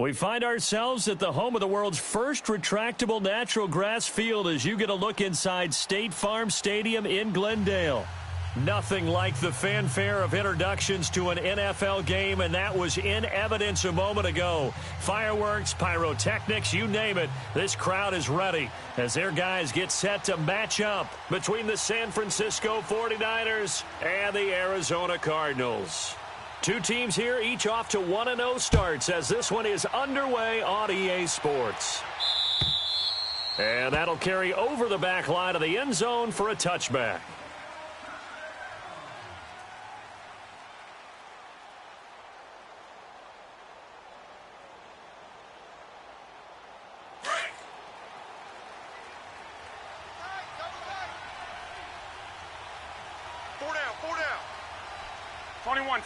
We find ourselves at the home of the world's first retractable natural grass field as you get a look inside State Farm Stadium in Glendale. Nothing like the fanfare of introductions to an NFL game, and that was in evidence a moment ago. Fireworks, pyrotechnics, you name it. This crowd is ready as their guys get set to match up between the San Francisco 49ers and the Arizona Cardinals. Two teams here, each off to 1-0 starts as this one is underway on EA Sports. And that'll carry over the back line of the end zone for a touchback. Four down. 21.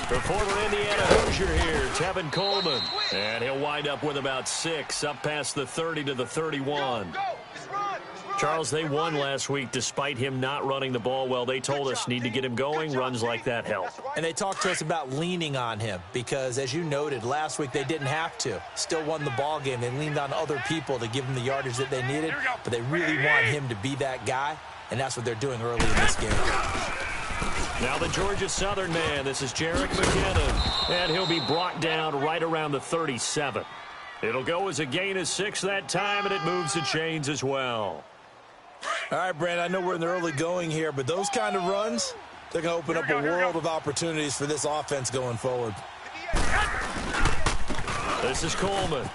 The former Indiana Hoosier here, Tevin Coleman. And he'll wind up with about 6, up past the 30 to the 31. Charles, they won last week despite him not running the ball well. They told us need to get him going. Runs like that help. And they talked to us about leaning on him because, as you noted, last week they didn't have to. Still won the ball game. They leaned on other people to give them the yardage that they needed. But they really want him to be that guy, and that's what they're doing early in this game. Now the Georgia Southern man. This is Jerick McKinnon. And he'll be brought down right around the 37. It'll go as a gain of 6 that time, and it moves the chains as well. All right, Brandon, I know we're in the early going here, but those kind of runs, they're going to open up a world of opportunities for this offense going forward. This is Coleman.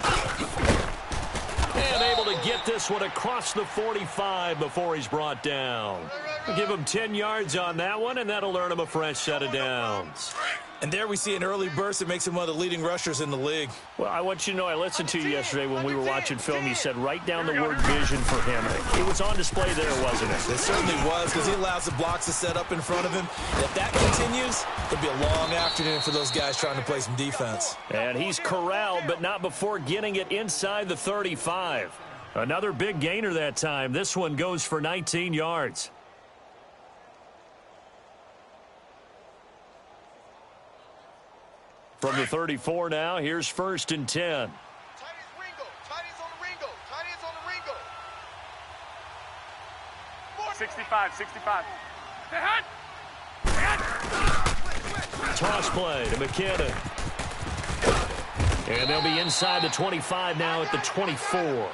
And able to get this one across the 45 before he's brought down. Give him 10 yards on that one, and that'll earn him a fresh set of downs. And there we see an early burst that makes him one of the leading rushers in the league. Well, I want you to know, I listened to you yesterday when we were watching film. You said write down the word vision for him. It was on display there, wasn't it? It certainly was, because he allows the blocks to set up in front of him. And if that continues, it'll be a long afternoon for those guys trying to play some defense. And he's corralled, but not before getting it inside the 35. Another big gainer that time. This one goes for 19 yards. From the 34 now, here's 1st and 10. Tight ends on the Ringo. 65. Toss play to McKinnon. And they'll be inside the 25 now at the 24.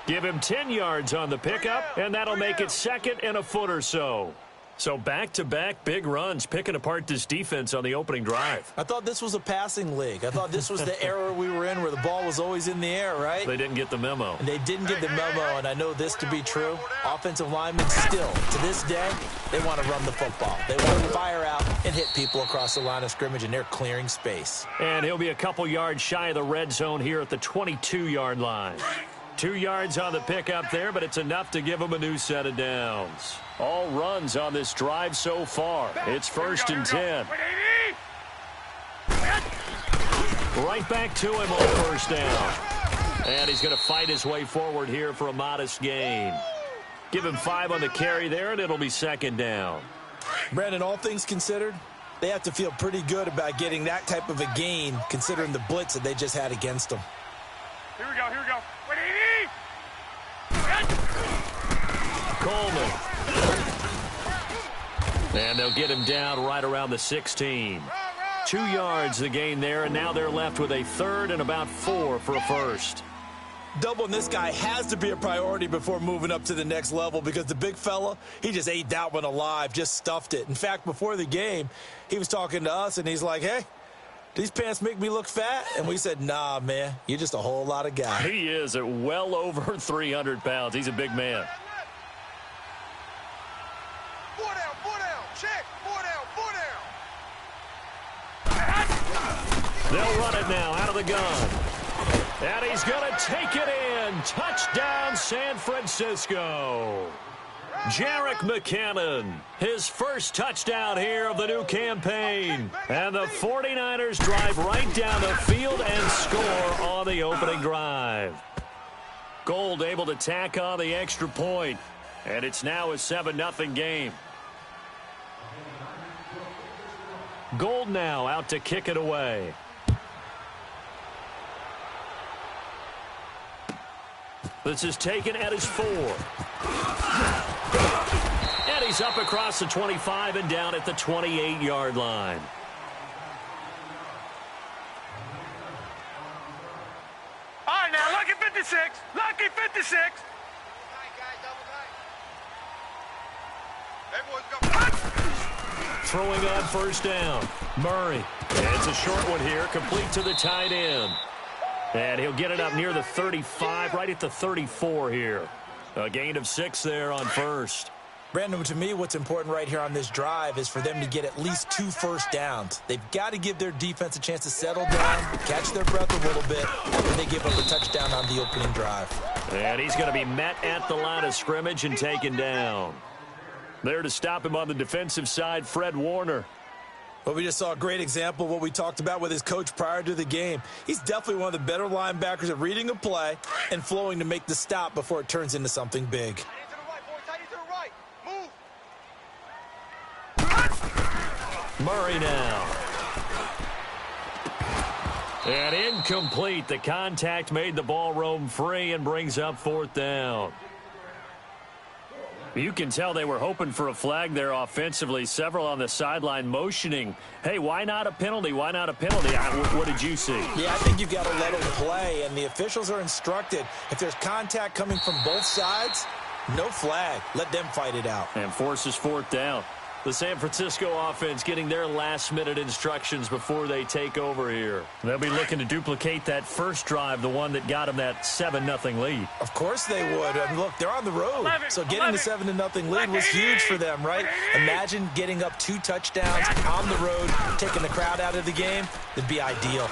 Give him 10 yards on the pickup, and that'll make it 2nd and a foot or so. So back-to-back big runs, picking apart this defense on the opening drive. I thought this was a passing league. I thought this was the era we were in where the ball was always in the air, right? They didn't get the memo. And they didn't get the memo, and I know this to be true. Offensive linemen still, to this day, they want to run the football. They want to fire out and hit people across the line of scrimmage, and they're clearing space. And he'll be a couple yards shy of the red zone here at the 22-yard line. 2 yards on the pickup there, but it's enough to give him a new set of downs. All runs on this drive so far. It's 1st and 10. Right back to him on 1st down. And he's going to fight his way forward here for a modest gain. Give him 5 on the carry there, and it'll be 2nd down. Brandon, all things considered, they have to feel pretty good about getting that type of a gain, considering the blitz that they just had against them. Here we go. Coleman. And they'll get him down right around the 16. 2 yards the gain there, and now they're left with a 3rd and about 4 for a 1st. Doubling this guy has to be a priority before moving up to the next level because the big fella, he just ate that one alive, just stuffed it. In fact, before the game, he was talking to us, and he's like, hey, these pants make me look fat? And we said, nah, man, you're just a whole lot of guy. He is at well over 300 pounds. He's a big man. 4 down. Check. 4 down. They'll run it now out of the gun. And he's going to take it in. Touchdown, San Francisco. Jerick McKinnon, his first touchdown here of the new campaign. And the 49ers drive right down the field and score on the opening drive. Gold able to tack on the extra point. And it's now a 7-0 game. Gold now out to kick it away. This is taken at his 4. And he's up across the 25 and down at the 28-yard line. All right, now, lucky 56. Lucky 56. Throwing on first down. Murray. And it's a short one here, complete to the tight end. And he'll get it up near the 35, right at the 34 here. A gain of 6 there on first. Brandon, to me, what's important right here on this drive is for them to get at least 2 first downs. They've got to give their defense a chance to settle down, catch their breath a little bit, and they give up a touchdown on the opening drive. And he's going to be met at the line of scrimmage and taken down. There to stop him on the defensive side, Fred Warner. Well, we just saw a great example of what we talked about with his coach prior to the game. He's definitely one of the better linebackers at reading a play and flowing to make the stop before it turns into something big. Murray now. And incomplete. The contact made the ball roam free and brings up 4th down. You can tell they were hoping for a flag there offensively. Several on the sideline motioning, hey, why not a penalty? Why not a penalty? What did you see? Yeah, I think you've got to let them play, and the officials are instructed. If there's contact coming from both sides, no flag. Let them fight it out. And forces 4th down. The San Francisco offense getting their last-minute instructions before they take over here. They'll be looking to duplicate that first drive, the one that got them that 7-0 lead. Of course they would. I mean, look, they're on the road. So getting the 7-0 lead was huge for them, right? Imagine getting up 2 touchdowns on the road, taking the crowd out of the game. It'd be ideal.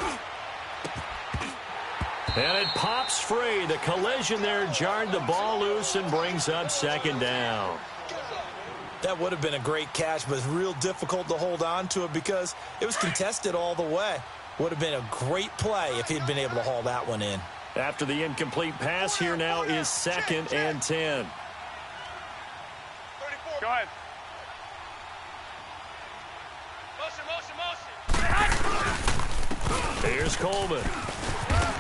And it pops free. The collision there jarred the ball loose and brings up 2nd down. That would have been a great catch, but it's real difficult to hold on to it because it was contested all the way. Would have been a great play if he'd been able to haul that one in. After the incomplete pass, here now is 2nd and 10. Go ahead. Motion. Here's Coleman.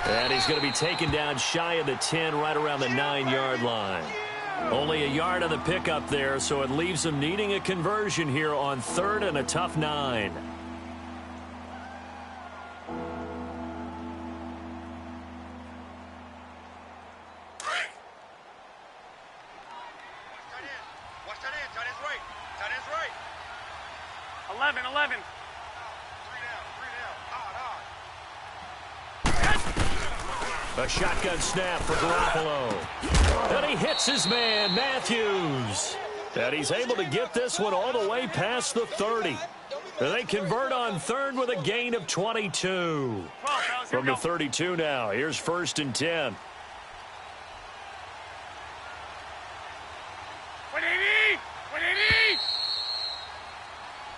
And he's going to be taken down shy of the 10, right around the 9-yard line. Only a yard on the pickup there, so it leaves them needing a conversion here on 3rd and a tough 9. Watch that in. Tight end's right. Tight end's right. 11. 3 down. A shotgun snap for Garoppolo. And he hits his man, Matthews. And he's able to get this one all the way past the 30. And they convert on 3rd with a gain of 22. From the 32 now, here's 1st and 10.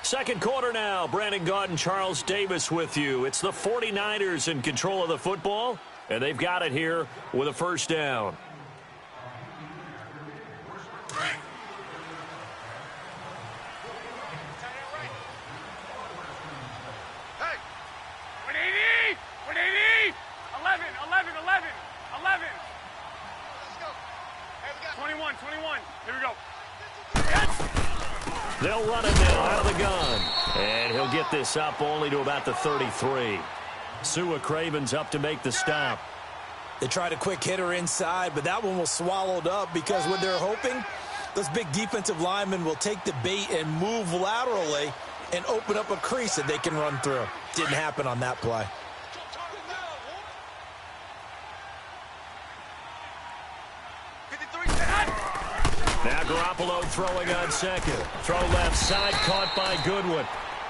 Second quarter now. Brandon Gaudin and Charles Davis with you. It's the 49ers in control of the football, and they've got it here with a 1st down. Hey! 180! 180! 11! 11! 11! Let's go. Hey, we got 21. Here we go. They'll run it now out of the gun. And he'll get this up only to about the 33. Sua Craven's up to make the stop. They tried a quick hitter inside, but that one was swallowed up because what they're hoping, those big defensive linemen will take the bait and move laterally and open up a crease that they can run through. Didn't happen on that play. Now Garoppolo throwing on 2nd. Throw left side, caught by Goodwin.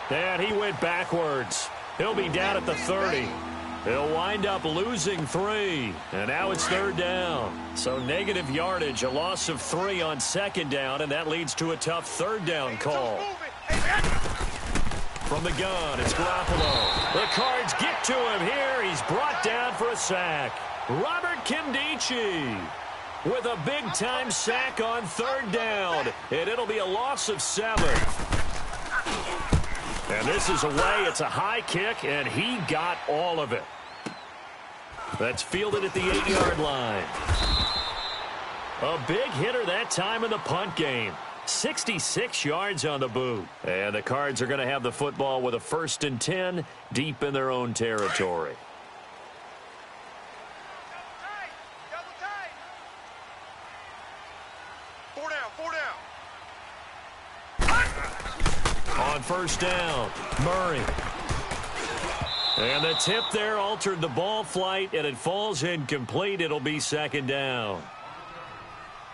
And he went backwards. He'll be down at the 30. He'll wind up losing 3. And now it's 3rd down. So negative yardage, a loss of 3 on 2nd down, and that leads to a tough 3rd down call. From the gun, it's Garoppolo. The Cards get to him here. He's brought down for a sack. Robert Kimdichie with a big-time sack on 3rd down, and it'll be a loss of 7. And this is away. It's a high kick, and he got all of it. That's fielded at the 8-yard line. A big hitter that time in the punt game. 66 yards on the boot. And the Cards are going to have the football with a 1st and 10 deep in their own territory. On 1st down, Murray. And the tip there altered the ball flight, and it falls incomplete. It'll be 2nd down.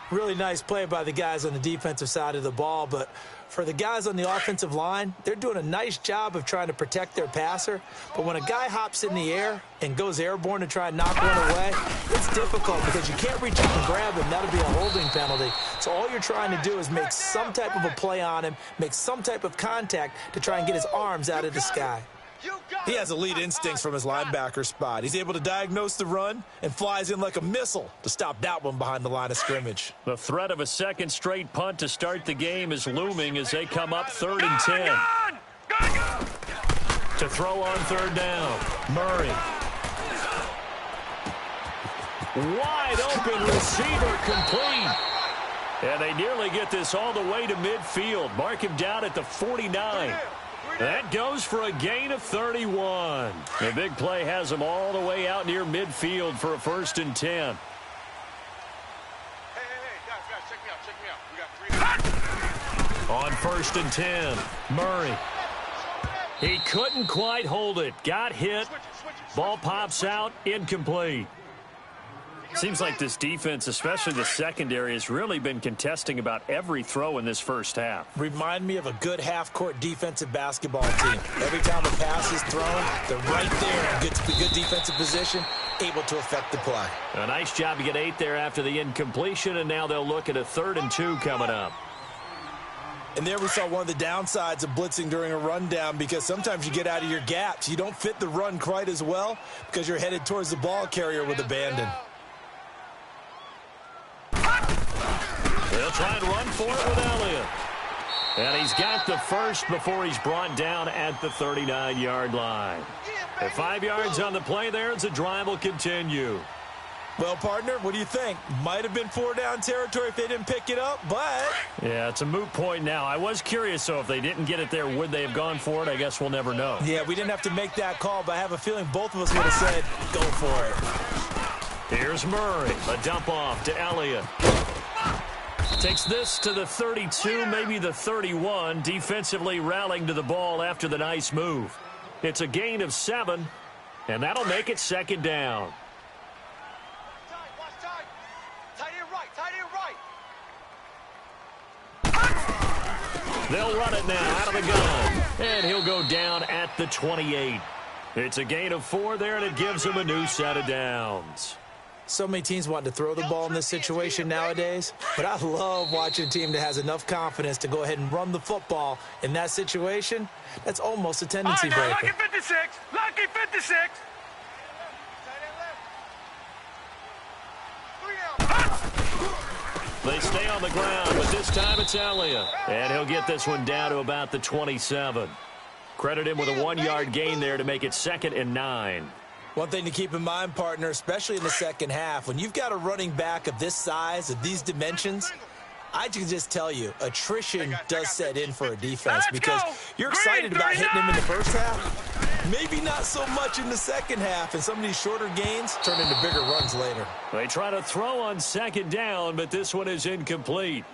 Really nice play by the guys on the defensive side of the ball, but for the guys on the offensive line, they're doing a nice job of trying to protect their passer. But when a guy hops in the air and goes airborne to try and knock one away, it's difficult because you can't reach up and grab him. That'll be a holding penalty. So all you're trying to do is make some type of a play on him, make some type of contact to try and get his arms out of the sky. He has elite instincts from his linebacker spot. He's able to diagnose the run and flies in like a missile to stop that one behind the line of scrimmage. The threat of a 2nd straight punt to start the game is looming as they come up 3rd and 10. To throw on 3rd down, Murray. Wide open receiver complete. And they nearly get this all the way to midfield. Mark him down at the 49. That goes for a gain of 31. The big play has them all the way out near midfield for a 1st and 10. Hey, guys, check me out. We got 3. On 1st and 10, Murray. He couldn't quite hold it. Got hit. Ball pops out, incomplete. Seems like this defense, especially the secondary, has really been contesting about every throw in this first half. Remind me of a good half-court defensive basketball team. Every time a pass is thrown, they're right there in good defensive position, able to affect the play. A nice job to get 8 there after the incompletion, and now they'll look at a 3rd and 2 coming up. And there we saw one of the downsides of blitzing during a rundown, because sometimes you get out of your gaps. You don't fit the run quite as well because you're headed towards the ball carrier with abandon. They'll try and run for it with Elliott. And he's got the first before he's brought down at the 39-yard line. At 5 yards on the play there, as the drive will continue. Well, partner, what do you think? Might have been 4-down territory if they didn't pick it up, but... Yeah, it's a moot point now. I was curious, so if they didn't get it there, would they have gone for it? I guess we'll never know. Yeah, we didn't have to make that call, but I have a feeling both of us would have said, go for it. Here's Murray. A dump off to Elliott. Takes this to the 32, maybe the 31, defensively rallying to the ball after the nice move. It's a gain of 7, and that'll make it 2nd down. They'll run it now out of the gun, and he'll go down at the 28. It's a gain of 4 there, and it gives him a new set of downs. So many teams want to throw the ball in this situation nowadays, but I love watching a team that has enough confidence to go ahead and run the football in that situation. That's almost a tendency breaker. Lucky 56! Lucky 56! They stay on the ground, but this time it's Elliott. And he'll get this one down to about the 27. Credit him with a 1-yard gain there to make it 2nd and 9. One thing to keep in mind, partner, especially in the second half, when you've got a running back of this size, of these dimensions, I can just tell you, attrition does set in for a defense because you're excited about hitting him in the first half. Maybe not so much in the second half, and some of these shorter gains turn into bigger runs later. They try to throw on 2nd down, but this one is incomplete.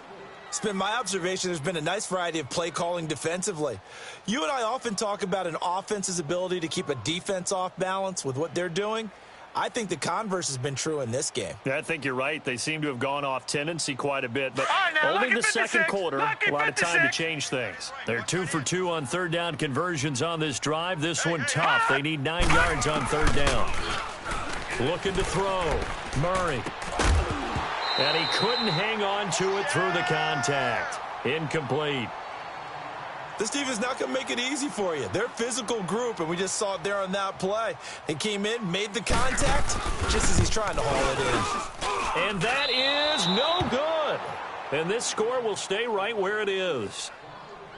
It's been my observation there's been a nice variety of play calling defensively. You and I often talk about an offense's ability to keep a defense off balance with what they're doing. I think the converse has been true in this game. Yeah, I think you're right. They seem to have gone off tendency quite a bit, but only the second quarter, a lot of time to change things. They're 2 for 2 on 3rd down conversions on this drive. This one tough. They need 9 yards on 3rd down. Looking to throw. Murray. And he couldn't hang on to it through the contact. Incomplete. This team is not going to make it easy for you. They're a physical group, and we just saw it there on that play. They came in, made the contact, just as he's trying to haul it in. And that is no good. And this score will stay right where it is.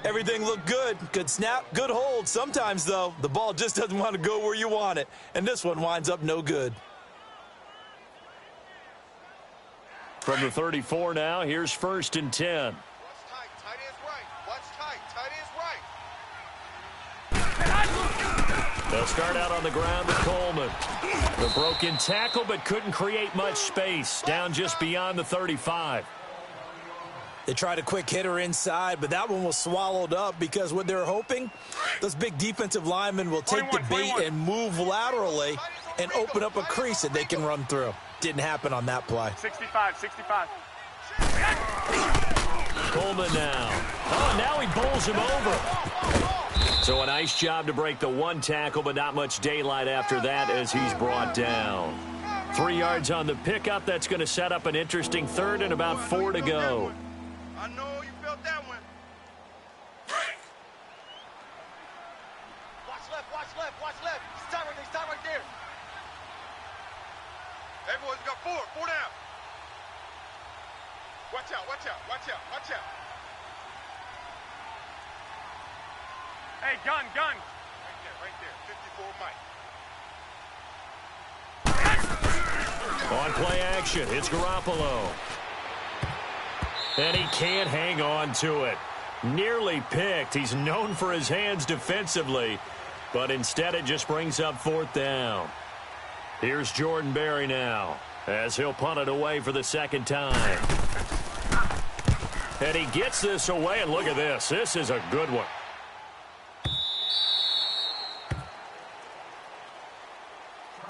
Everything looked good. Good snap, good hold. Sometimes, though, the ball just doesn't want to go where you want it. And this one winds up no good. From the 34 now, here's 1st and 10. Watch tight. Tight end's right. Watch tight. Tight end's right. They'll start out on the ground with Coleman. The broken tackle, but couldn't create much space. Down just beyond the 35. They tried a quick hitter inside, but that one was swallowed up because what they're hoping, those big defensive linemen will take the bait and move laterally and open up a crease that they can run through. Didn't happen on that play. 65, 65. Coleman now. Oh, now he bowls him over. So a nice job to break the one tackle, but not much daylight after that as he's brought down. 3 yards on the pickup. That's going to set up an interesting 3rd and about 4 to go. I know you felt that one. Watch left, watch left, watch left. Stop right there. Hey, boys, we got 4 down. Watch out, watch out, watch out, watch out. Hey, gun. Right there, 54 Mike. On play action, it's Garoppolo. And he can't hang on to it. Nearly picked. He's known for his hands defensively, but instead it just brings up 4th down. Here's Jordan Berry now, as he'll punt it away for the 2nd time. And he gets this away, and look at this. This is a good one.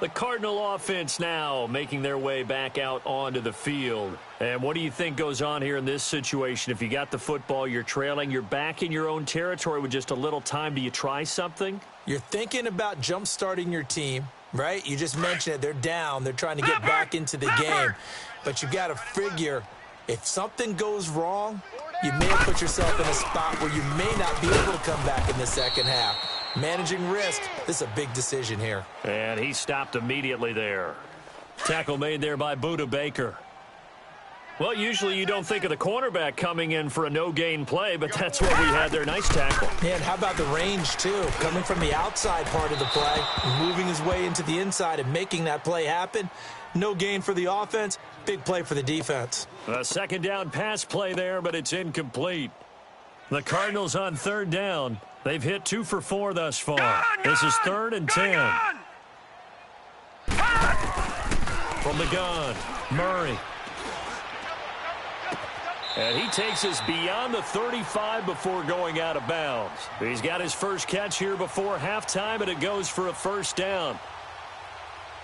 The Cardinal offense now making their way back out onto the field. And what do you think goes on here in this situation? If you got the football, you're trailing, you're back in your own territory with just a little time. Do you try something? You're thinking about jump-starting your team, right? You just mentioned it. They're down. They're trying to get back into the game. But you got to figure if something goes wrong, you may have put yourself in a spot where you may not be able to come back in the second half. Managing risk, this is a big decision here. And he stopped immediately there. Tackle made there by Budda Baker. Well, usually you don't think of the cornerback coming in for a no-gain play, but that's what we had there. Nice tackle. And how about the range, too? Coming from the outside part of the play, moving his way into the inside and making that play happen. No gain for the offense, big play for the defense. A 2nd down pass play there, but it's incomplete. The Cardinals on 3rd down. They've hit 2 for 4 thus far. This is 3rd and 10. From the gun, Murray. And he takes us beyond the 35 before going out of bounds. He's got his first catch here before halftime, and it goes for a 1st down.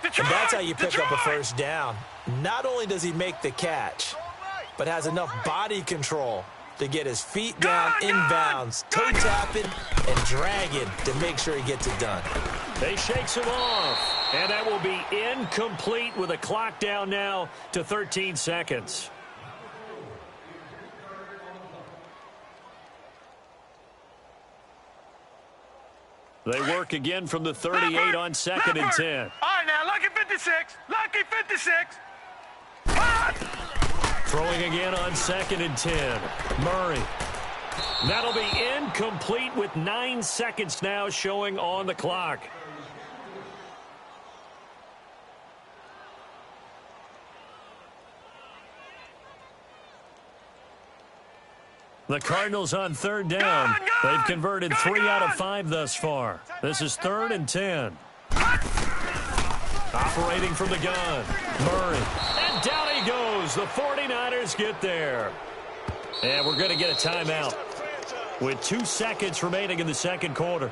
And that's how you pick up a 1st down. Not only does he make the catch, but has enough body control to get his feet down inbounds, toe tapping and dragging to make sure he gets it done. They shakes him off, and that will be incomplete with a clock down now to 13 seconds. They work again from the 38 on 2nd and 10. All right, now, lucky 56. Lucky 56. Throwing again on 2nd and 10. Murray. That'll be incomplete with 9 seconds now showing on the clock. The Cardinals on 3rd down. They've converted 3 out of 5 thus far. This is 3rd and 10. Operating from the gun. Murray. And down he goes. The 49ers get there. And we're going to get a timeout with 2 seconds remaining in the 2nd quarter.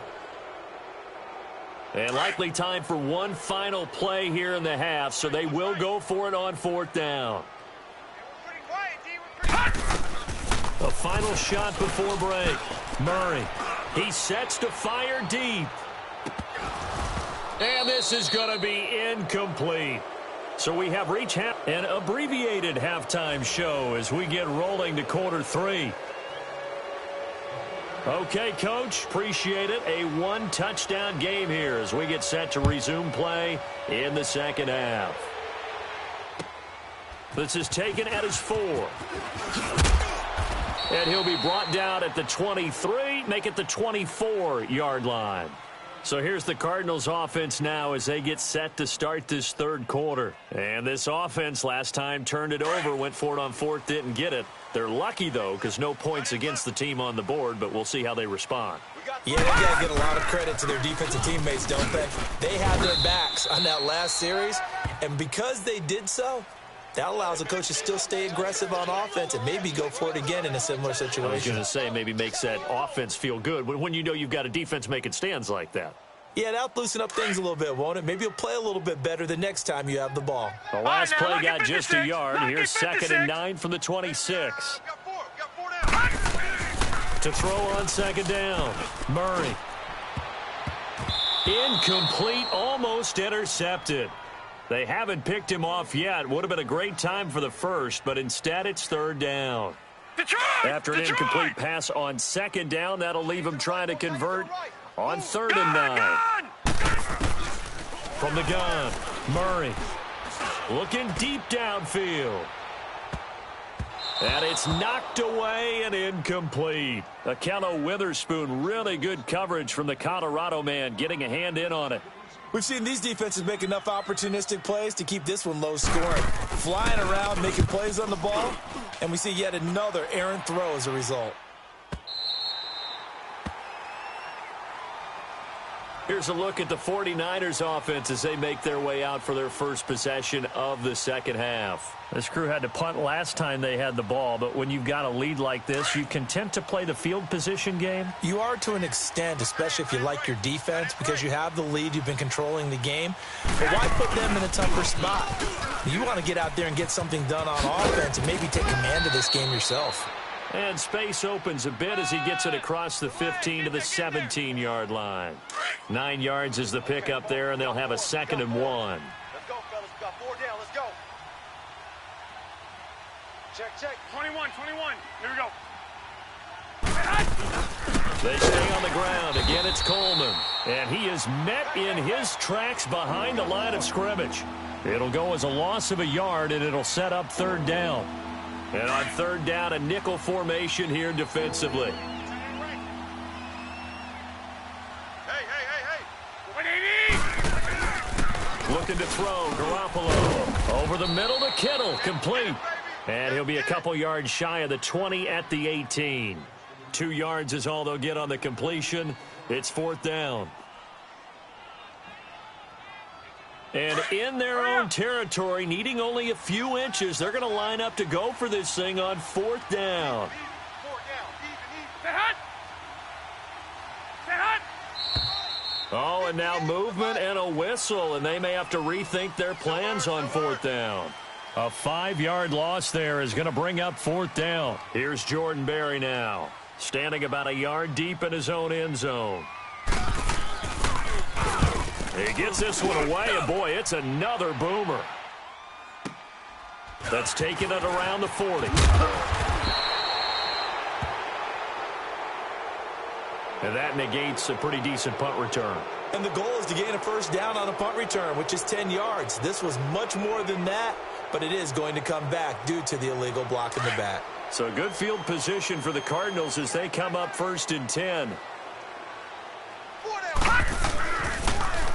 And likely time for one final play here in the half, so they will go for it on 4th down. A final shot before break. Murray. He sets to fire deep. And this is going to be incomplete. So we have reached an abbreviated halftime show as we get rolling to quarter 3. Okay, Coach, appreciate it. A 1-touchdown game here as we get set to resume play in the 2nd half. This is taken at his 4. And he'll be brought down at the 23, make it the 24-yard line. So here's the Cardinals offense now as they get set to start this third quarter. And this offense last time turned it over, went for it on fourth, didn't get it. They're lucky, though, because no points against the team on the board, but we'll see how they respond. Yeah, they got to get a lot of credit to their defensive teammates, don't they? They had their backs on that last series, and because they did so, that allows the coach to still stay aggressive on offense and maybe go for it again in a similar situation. I was going to say maybe makes that offense feel good when you know you've got a defense making stands like that. Yeah, that'll loosen up things a little bit, won't it? Maybe you'll play a little bit better the next time you have the ball. The last play got just a yard. Here's 2nd and 9 from the 26. To throw on 2nd down. Murray. Incomplete, almost intercepted. They haven't picked him off yet. Would have been a great time for the first, but instead it's 3rd down. After an incomplete pass on 2nd down, that'll leave him trying to convert on 3rd and 9. From the gun, Murray looking deep downfield. And it's knocked away and incomplete. Akello Witherspoon, really good coverage from the Colorado man, getting a hand in on it. We've seen these defenses make enough opportunistic plays to keep this one low scoring. Flying around, making plays on the ball, and we see yet another errant throw as a result. Here's a look at the 49ers offense as they make their way out for their first possession of the second half. This crew had to punt last time they had the ball, but when you've got a lead like this, you content to play the field position game? You are to an extent, especially if you like your defense, because you have the lead, you've been controlling the game. But why put them in a tougher spot? You want to get out there and get something done on offense and maybe take command of this game yourself. And space opens a bit as he gets it across the 15 to the 17-yard line. 9 yards is the pickup there, and they'll have a 2nd and 1. Let's go, fellas. We got 4 down. Let's go. Check. 21. Here we go. They stay on the ground. Again, it's Coleman. And he is met in his tracks behind the line of scrimmage. It'll go as a loss of a yard, and it'll set up 3rd down. And on 3rd down, a nickel formation here defensively. Hey. Looking to throw, Garoppolo. Over the middle to Kittle, complete. And he'll be a couple yards shy of the 20 at the 18. 2 yards is all they'll get on the completion. It's 4th down. And in their own territory, needing only a few inches, they're going to line up to go for this thing on 4th down. Oh, and now movement and a whistle, and they may have to rethink their plans on 4th down. A 5-yard loss there is going to bring up 4th down. Here's Jordan Berry now, standing about a yard deep in his own end zone. He gets this one away, and boy, it's another boomer. That's taking it around the 40. And that negates a pretty decent punt return. And the goal is to gain a 1st down on a punt return, which is 10 yards. This was much more than that, but it is going to come back due to the illegal block in the back. So a good field position for the Cardinals as they come up 1st and 10.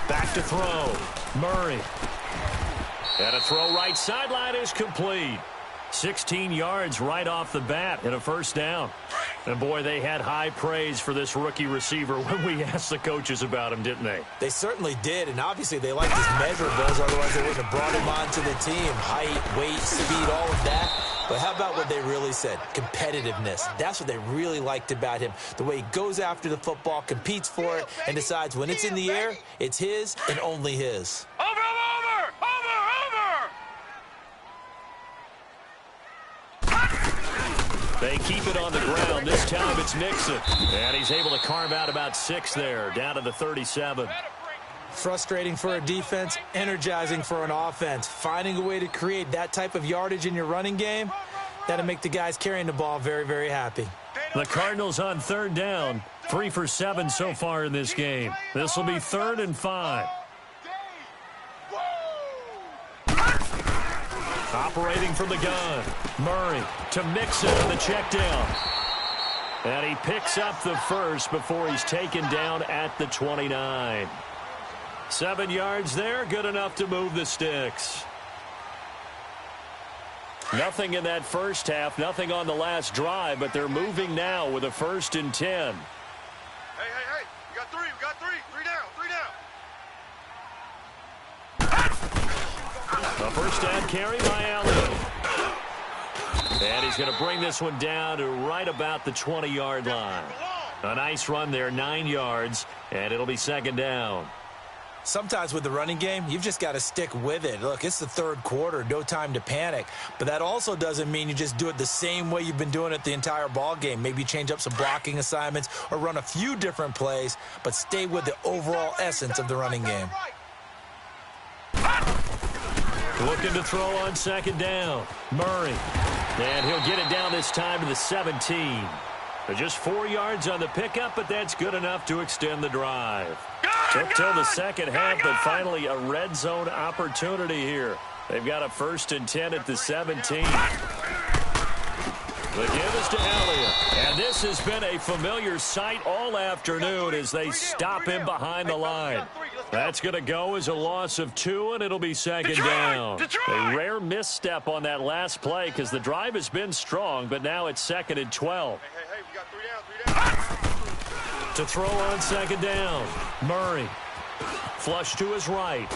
Back to throw. Murray. And a throw right sideline is complete. 16 yards right off the bat and a 1st down. And, boy, they had high praise for this rookie receiver when we asked the coaches about him, didn't they? They certainly did, and obviously they liked his measurables, otherwise they wouldn't have brought him onto the team. Height, weight, speed, all of that. But how about what they really said? Competitiveness. That's what they really liked about him. The way he goes after the football, competes for it, and decides when it's in the air, it's his and only his. Over! They keep it on the ground. This time it's Mixon. And he's able to carve out about 6 there, down to the 37. Frustrating for a defense, energizing for an offense. Finding a way to create that type of yardage in your running game, that'll make the guys carrying the ball very, very happy. The Cardinals on 3rd down, 3 for 7 so far in this game. This will be 3rd and 5. Operating from the gun. Murray to Mixon on the check down. And he picks up the first before he's taken down at the 29. 7 yards there, good enough to move the sticks. Nothing in that first half, nothing on the last drive, but they're moving now with a 1st and 10. Hey, we got three, A first down carry by Allen. And he's going to bring this one down to right about the 20-yard line. A nice run there, 9 yards, and it'll be 2nd down. Sometimes with the running game, you've just got to stick with it. Look, it's the 3rd quarter, no time to panic. But that also doesn't mean you just do it the same way you've been doing it the entire ball game. Maybe change up some blocking assignments or run a few different plays, but stay with the overall essence of the running game. Looking to throw on 2nd down. Murray. And he'll get it down this time to the 17. Just 4 yards on the pickup, but that's good enough to extend the drive. Took till the second half, but finally a red zone opportunity here. They've got a 1st and 10 at the 17. The give is to Elliott. And this has been a familiar sight all afternoon as they stop him behind the line. That's going to go as a loss of 2, and it'll be 2nd down. A rare misstep on that last play because the drive has been strong, but now it's 2nd and 12. Hey, we got 3 down. To throw on 2nd down, Murray. Flush to his right.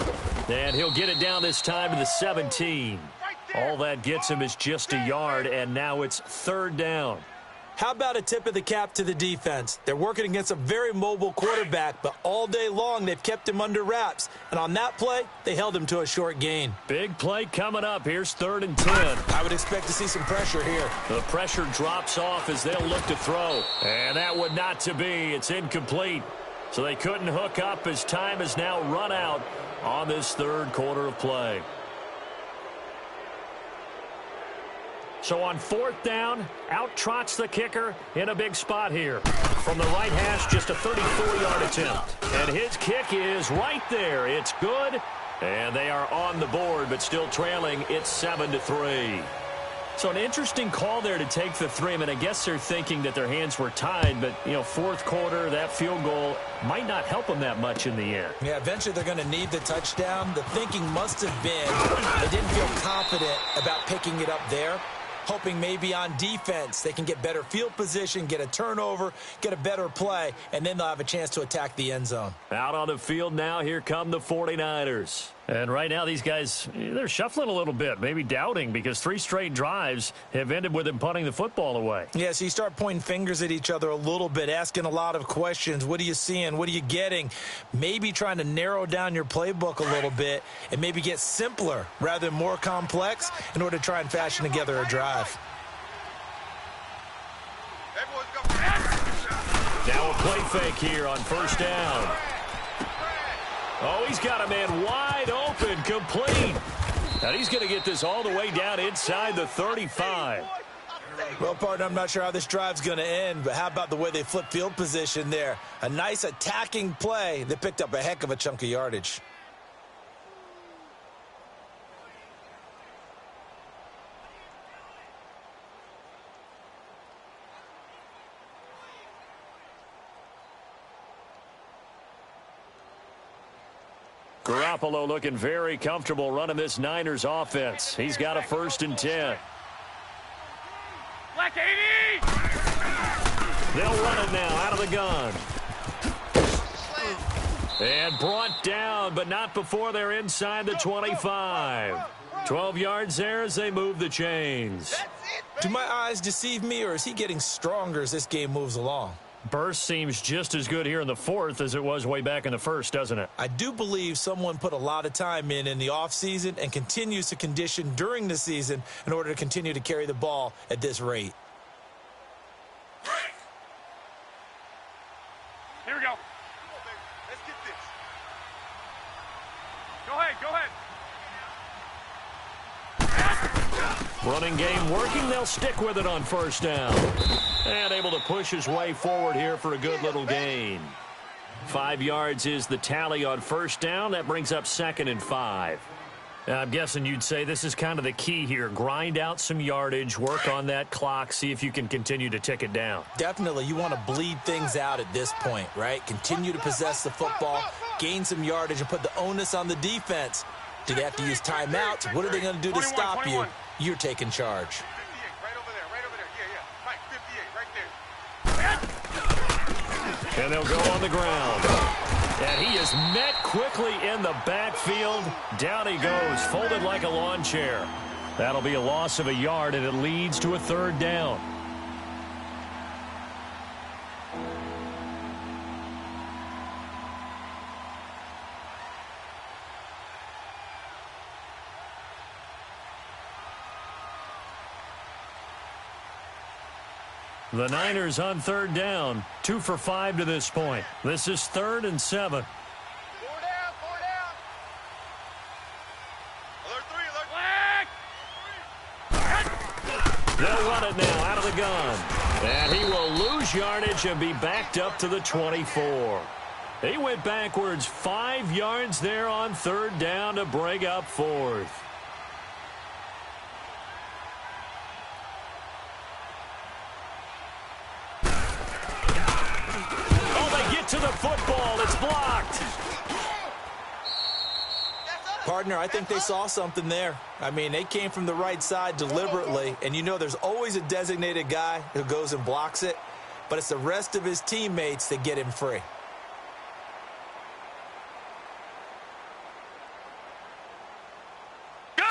And he'll get it down this time to the 17. All that gets him is just a yard, and now it's 3rd down. How about a tip of the cap to the defense? They're working against a very mobile quarterback, but all day long they've kept him under wraps. And on that play, they held him to a short gain. Big play coming up. Here's 3rd and 10. I would expect to see some pressure here. The pressure drops off as they'll look to throw. And that would not to be. It's incomplete. So they couldn't hook up as time has now run out on this 3rd quarter of play. So on 4th down, out trots the kicker in a big spot here. From the right hash, just a 34-yard attempt. And his kick is right there. It's good. And they are on the board, but still trailing. It's 7-3. So an interesting call there to take the 3. I mean, I guess they're thinking that their hands were tied, but, 4th quarter, that field goal might not help them that much in the end. Yeah, eventually they're going to need the touchdown. The thinking must have been they didn't feel confident about picking it up there. Hoping maybe on defense they can get better field position, get a turnover, get a better play, and then they'll have a chance to attack the end zone. Out on the field now, here come the 49ers. And right now these guys, they're shuffling a little bit, maybe doubting, because 3 straight drives have ended with them punting the football away. Yeah, so you start pointing fingers at each other a little bit, asking a lot of questions. What are you seeing? What are you getting? Maybe trying to narrow down your playbook a little bit and maybe get simpler rather than more complex in order to try and fashion together a drive. Now a play fake here on 1st down. Oh, he's got a man wide open, complete. And he's going to get this all the way down inside the 35. Well, partner, I'm not sure how this drive's going to end, but how about the way they flip field position there? A nice attacking play that picked up a heck of a chunk of yardage. Garoppolo looking very comfortable running this Niners offense. He's got a 1st and 10. Black 80! They'll run it now out of the gun. And brought down, but not before they're inside the 25. 12 yards there as they move the chains. Do my eyes deceive me, or is he getting stronger as this game moves along? Burst seems just as good here in the 4th as it was way back in the 1st, doesn't it? I do believe someone put a lot of time in the offseason and continues to condition during the season in order to continue to carry the ball at this rate. Here we go. Let's get this. Go ahead. Running game working. They'll stick with it on 1st down. And able to push his way forward here for a good little gain. 5 yards is the tally on 1st down. That brings up 2nd and 5. I'm guessing you'd say this is kind of the key here. Grind out some yardage, work on that clock, see if you can continue to tick it down. Definitely. You want to bleed things out at this point, right? Continue to possess the football, gain some yardage, and put the onus on the defense. Do they have to use timeouts? What are they going to do to stop you? You're taking charge. 58, right over there, right over there. Yeah, Mike, 58, right there. And they'll go on the ground. And he is met quickly in the backfield. Down he goes, folded like a lawn chair. That'll be a loss of a yard, and it leads to a third down. The Niners on third down, 2 for 5 to this point. This is 3rd and 7. 4 down, 4 down. Alert 3, alert. They'll run it now out of the gun. And he will lose yardage and be backed up to the 24. He went backwards 5 yards there on third down to bring up 4th. To the football, it's blocked. Partner, I think they saw something there. I mean, they came from the right side deliberately, and you know there's always a designated guy who goes and blocks it, but it's the rest of his teammates that get him free.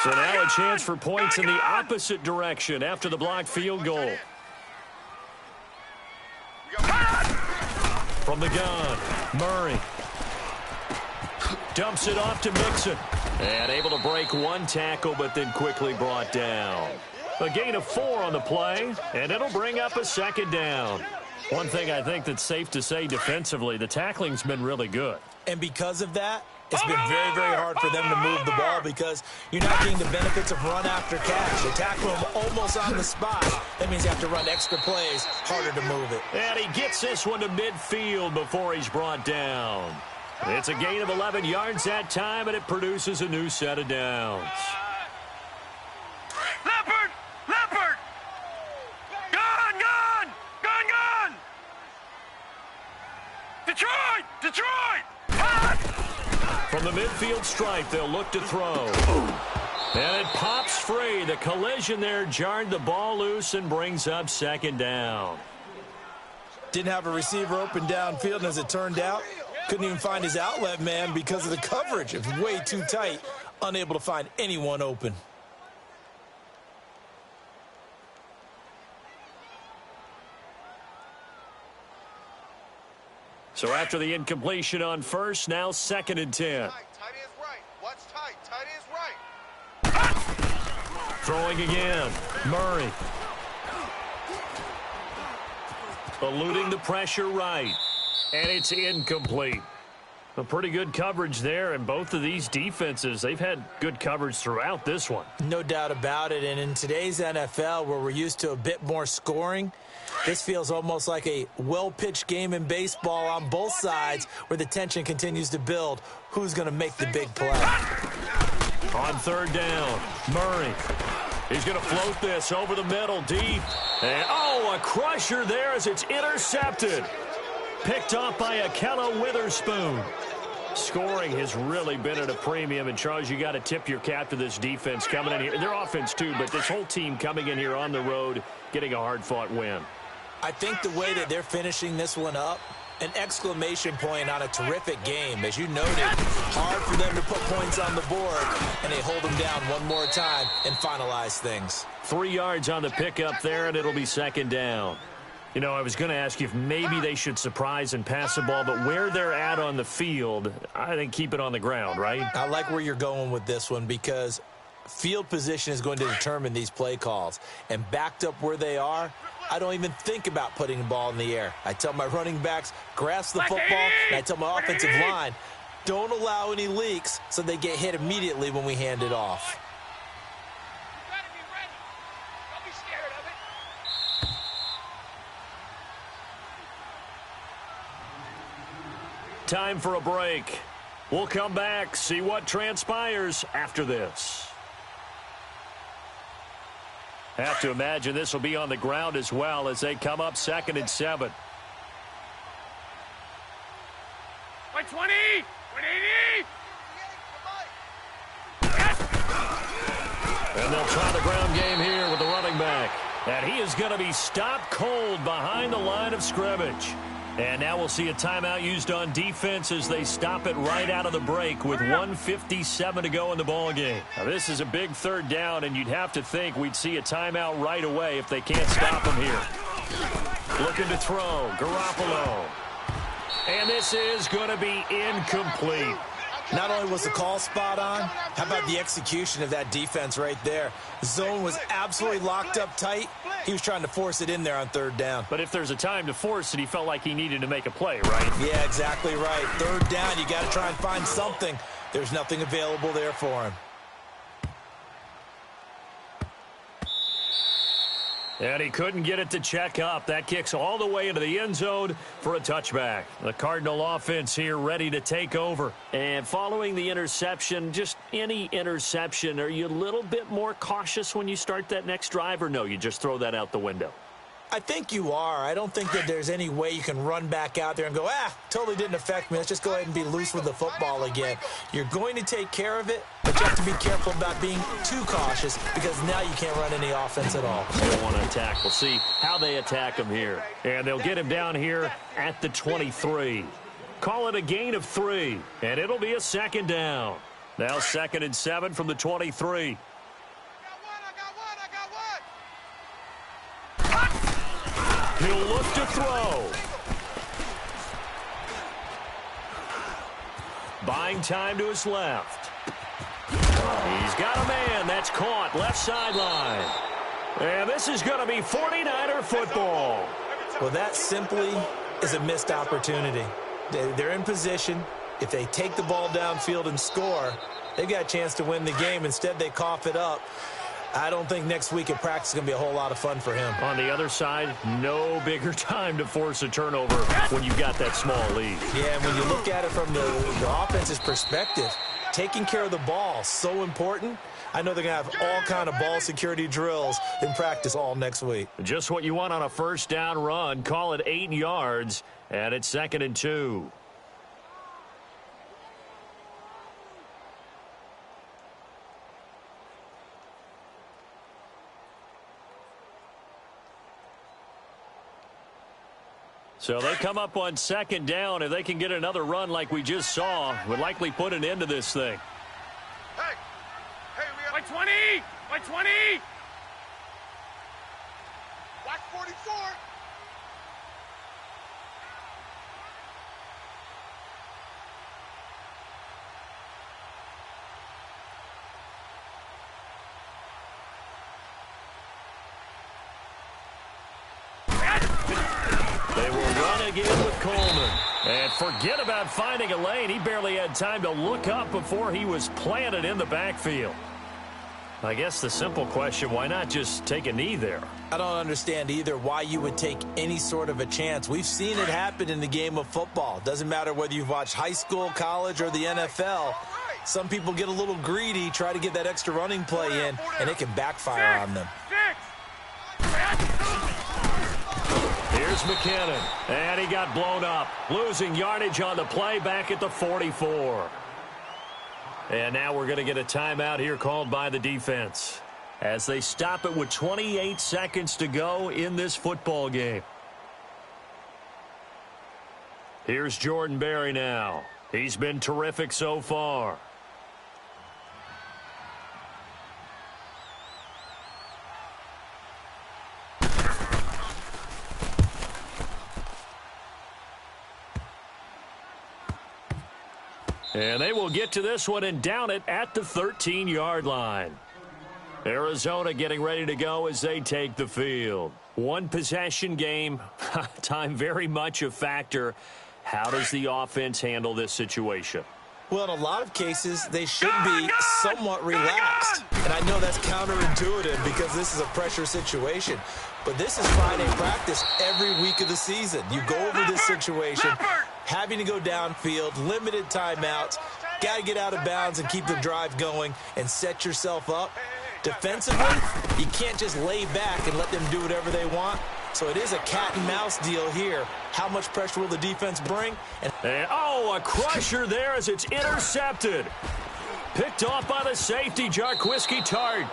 So now a chance for points in the opposite direction after the blocked field goal. From the gun, Murray dumps it off to Mixon. And able to break one tackle, but then quickly brought down. A gain of 4 on the play, and it'll bring up a second down. One thing I think that's safe to say defensively, the tackling's been really good. And because of that, it's been very, very hard for them to move the ball because you're not getting the benefits of run after catch. They tackle him almost on the spot. That means you have to run extra plays, harder to move it. And he gets this one to midfield before he's brought down. It's a gain of 11 yards that time, and it produces a new set of downs. Leopard! Leopard! Gun! Gun! Gun! Gun! Detroit! Detroit! From the midfield stripe, they'll look to throw. And it pops free. The collision there jarred the ball loose and brings up second down. Didn't have a receiver open downfield, and as it turned out, couldn't even find his outlet man because of the coverage. It was way too tight, unable to find anyone open. So after the incompletion on first, now 2nd and 10. Tight is right. What's tight? Tight is right. Throwing again. Murray. Eluding the pressure right. And it's incomplete. A pretty good coverage there, and both of these defenses, they've had good coverage throughout this one. No doubt about it, and in today's NFL, where we're used to a bit more scoring, this feels almost like a well-pitched game in baseball on both sides where the tension continues to build. Who's going to make the big play? On third down, Murray. He's going to float this over the middle, deep. And, oh, a crusher there as it's intercepted. Picked off by Akella Witherspoon. Scoring has really been at a premium, and Charles, you got to tip your cap to this defense coming in here. Their offense too, but this whole team coming in here on the road, getting a hard-fought win. I think the way that they're finishing this one up, an exclamation point on a terrific game. As you noted, hard for them to put points on the board, and they hold them down one more time and finalize things. 3 yards on the pickup there, and it'll be second down. You know, I was going to ask you if maybe they should surprise and pass the ball, but where they're at on the field, I think keep it on the ground, right? I like where you're going with this one because field position is going to determine these play calls. And backed up where they are, I don't even think about putting the ball in the air. I tell my running backs, grasp the football, and I tell my offensive line, don't allow any leaks so they get hit immediately when we hand it off. Time for a break. We'll come back, see what transpires after this. Have to imagine this will be on the ground as well as they come up 2nd and 7. By 20! 180! And they'll try the ground game here with the running back. And he is going to be stopped cold behind the line of scrimmage. And now we'll see a timeout used on defense as they stop it right out of the break with 1:57 to go in the ballgame. Now, this is a big 3rd down, and you'd have to think we'd see a timeout right away if they can't stop him here. Looking to throw, Garoppolo. And this is going to be incomplete. Not only was the call spot on, how about the execution of that defense right there? The zone was absolutely locked up tight. He was trying to force it in there on 3rd down. But if there's a time to force it, he felt like he needed to make a play, right? Yeah, exactly right. 3rd down, you got to try and find something. There's nothing available there for him. And he couldn't get it to check up. That kicks all the way into the end zone for a touchback. The Cardinal offense here ready to take over. And following the interception, just any interception, are you a little bit more cautious when you start that next drive, or no, you just throw that out the window? I think you are. I don't think that there's any way you can run back out there and go, totally didn't affect me. Let's just go ahead and be loose with the football again. You're going to take care of it, but you have to be careful about being too cautious because now you can't run any offense at all. They want to attack. We'll see how they attack him here. And they'll get him down here at the 23. Call it a gain of 3, and it'll be a 2nd down. Now 2nd and 7 from the 23. He'll look to throw. Buying time to his left. He's got a man. That's caught. Left sideline. And this is going to be 49er football. Well, that simply is a missed opportunity. They're in position. If they take the ball downfield and score, they've got a chance to win the game. Instead, they cough it up. I don't think next week at practice is going to be a whole lot of fun for him. On the other side, no bigger time to force a turnover when you've got that small lead. Yeah, and when you look at it from the offense's perspective, taking care of the ball, so important. I know they're going to have all kind of ball security drills in practice all next week. Just what you want on a 1st down run. Call it 8 yards, and it's 2nd and 2. So they come up on 2nd down. If they can get another run like we just saw, would likely put an end to this thing. Hey, we got 20! By 20! Black 44! They will run again with Coleman. And forget about finding a lane. He barely had time to look up before he was planted in the backfield. I guess the simple question, why not just take a knee there? I don't understand either why you would take any sort of a chance. We've seen it happen in the game of football. Doesn't matter whether you've watched high school, college, or the NFL. Some people get a little greedy, try to get that extra running play in, and it can backfire on them. Here's McKinnon, and he got blown up. Losing yardage on the play back at the 44. And now we're going to get a timeout here called by the defense as they stop it with 28 seconds to go in this football game. Here's Jordan Berry now. He's been terrific so far. And they will get to this one and down it at the 13-yard line. Arizona getting ready to go as they take the field. One possession game, time very much a factor. How does the offense handle this situation? Well, in a lot of cases, they should be somewhat relaxed. And I know that's counterintuitive because this is a pressure situation. But this is Friday practice every week of the season. You go over this situation, having to go downfield, limited timeouts. got to get out of bounds and keep the drive going and set yourself up. Defensively, you can't just lay back and let them do whatever they want. So it is a cat-and-mouse deal here. How much pressure will the defense bring? And oh, a crusher there as it's intercepted. Picked off by the safety, Jarquiski Tart.